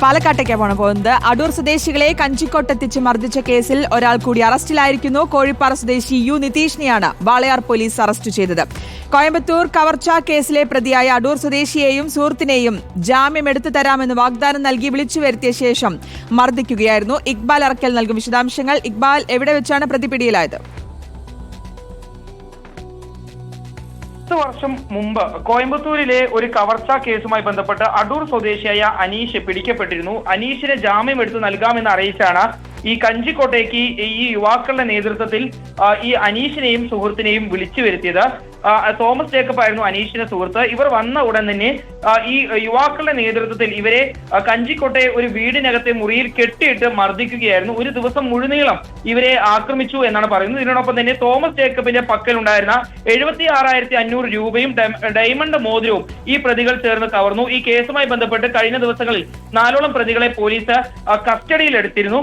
പാലക്കാട്ടേക്കാണ് പോകുന്നത്. അടൂർ സ്വദേശികളെ കഞ്ചിക്കോട്ടെത്തിച്ച് മർദ്ദിച്ച കേസിൽ ഒരാൾ കൂടി അറസ്റ്റിലായിരിക്കുന്നു. കോഴിപ്പാറ സ്വദേശി യു നിതീഷിനെയാണ് വാളയാർ പോലീസ് അറസ്റ്റ് ചെയ്തത്. കോയമ്പത്തൂർ കവർച്ച കേസിലെ പ്രതിയായ അടൂർ സ്വദേശിയെയും സുഹൃത്തിനെയും ജാമ്യം എടുത്തു തരാമെന്ന് വാഗ്ദാനം നൽകി വിളിച്ചു വരുത്തിയ ശേഷം മർദ്ദിക്കുകയായിരുന്നു. ഇക്ബാൽ അറക്കൽ നൽകും വിശദാംശങ്ങൾ. ഇക്ബാൽ, എവിടെ വെച്ചാണ് പ്രതി പിടിയിലായത്? വർഷം മുമ്പ് കോയമ്പത്തൂരിലെ ഒരു കവർച്ചാ കേസുമായി ബന്ധപ്പെട്ട് അടൂർ സ്വദേശിയായ അനീഷ് പിടിക്കപ്പെട്ടിരുന്നു. അനീഷിന് ജാമ്യം എടുത്തു നൽകാമെന്ന് അറിയിച്ചാണ് ഈ കഞ്ചിക്കോട്ടേക്ക് ഈ യുവാക്കളുടെ നേതൃത്വത്തിൽ ഈ അനീഷിനെയും സുഹൃത്തിനെയും വിളിച്ചു വരുത്തിയത്. തോമസ് ജേക്കബ് ആയിരുന്നു അനീഷിന്റെ സുഹൃത്ത്. ഇവർ വന്ന ഉടൻ തന്നെ ഈ യുവാക്കളുടെ നേതൃത്വത്തിൽ ഇവരെ കഞ്ചിക്കോട്ടെ ഒരു വീടിനകത്തെ മുറിയിൽ കെട്ടിയിട്ട് മർദ്ദിക്കുകയായിരുന്നു. ഒരു ദിവസം മുഴുനീളം ഇവരെ ആക്രമിച്ചു എന്നാണ് പറയുന്നത്. ഇതിനോടൊപ്പം തന്നെ തോമസ് ജേക്കബിന്റെ പക്കലുണ്ടായിരുന്ന 76,500 രൂപയും ഡയമണ്ട് മോതിരവും ഈ പ്രതികൾ ചേർന്ന് കവർന്നു. ഈ കേസുമായി ബന്ധപ്പെട്ട് കഴിഞ്ഞ ദിവസങ്ങളിൽ 4ഓളം പ്രതികളെ പോലീസ് കസ്റ്റഡിയിൽ എടുത്തിരുന്നു.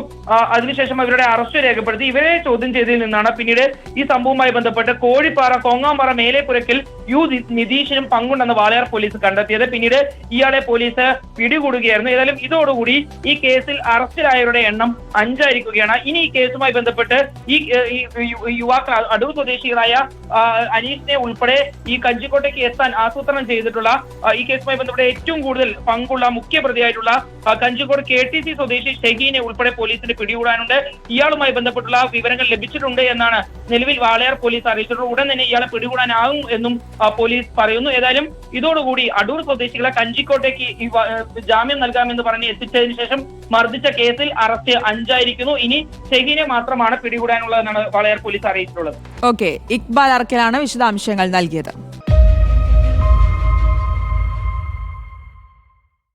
അതിനുശേഷം അവരുടെ അറസ്റ്റ് രേഖപ്പെടുത്തി. ഇവരെ ചോദ്യം ചെയ്തതിൽ നിന്നാണ് പിന്നീട് ഈ സംഭവവുമായി ബന്ധപ്പെട്ട് കോഴിപ്പാറ കോങ്ങാമ്പാറ മേലെപ്പുരക്കിൽ യു നിതീഷിനും പങ്കുണ്ടെന്ന് വാളയാർ പോലീസ് കണ്ടെത്തിയത്. പിന്നീട് ഇയാളെ പോലീസ് പിടികൂടുകയായിരുന്നു. ഏതായാലും ഇതോടുകൂടി ഈ കേസിൽ അറസ്റ്റിലായവരുടെ എണ്ണം 5 ആയിരിക്കുകയാണ്. ഇനി ഈ കേസുമായി ബന്ധപ്പെട്ട് ഈ യുവാക്കൾ അടൂർ സ്വദേശികളായ അനീഷിനെ ഉൾപ്പെടെ ഈ കഞ്ചിക്കോട്ടേക്ക് എത്താൻ ആസൂത്രണം ചെയ്തിട്ടുള്ള ഈ കേസുമായി ബന്ധപ്പെട്ട് ഏറ്റവും കൂടുതൽ പങ്കുള്ള മുഖ്യ പ്രതിയായിട്ടുള്ള കഞ്ചിക്കോട് KTC സ്വദേശി ഷഹീനെ ഉൾപ്പെടെ പോലീസിന് പിടികൂടാനുണ്ട്. ഇയാളുമായി ബന്ധപ്പെട്ടുള്ള വിവരങ്ങൾ ലഭിച്ചിട്ടുണ്ട് എന്നാണ് നിലവിൽ വാളയാർ പോലീസ് അറിയിച്ചിട്ടുള്ളത്. ഉടൻ തന്നെ ഇയാളെ പിടികൂടാനാകും എന്നും പോലീസ് പറയുന്നു. ഏതായാലും ഇതോടുകൂടി അടൂർ സ്വദേശികളെ കഞ്ചിക്കോട്ടേക്ക് ജാമ്യം നൽകാമെന്ന് പറഞ്ഞ് എത്തിച്ചതിന് ശേഷം മർദ്ദിച്ച കേസിൽ അറസ്റ്റ് 5 ആയിരിക്കുന്നു. ഇനി ഷഹീനെ മാത്രമാണ് പിടികൂടാനുള്ളതെന്നാണ് വാളയാർ പോലീസ് അറിയിച്ചിട്ടുള്ളത്. ഓക്കെ, ഇക്ബാൽ അറക്കലാണ് വിശദാംശങ്ങൾ നൽകിയത്.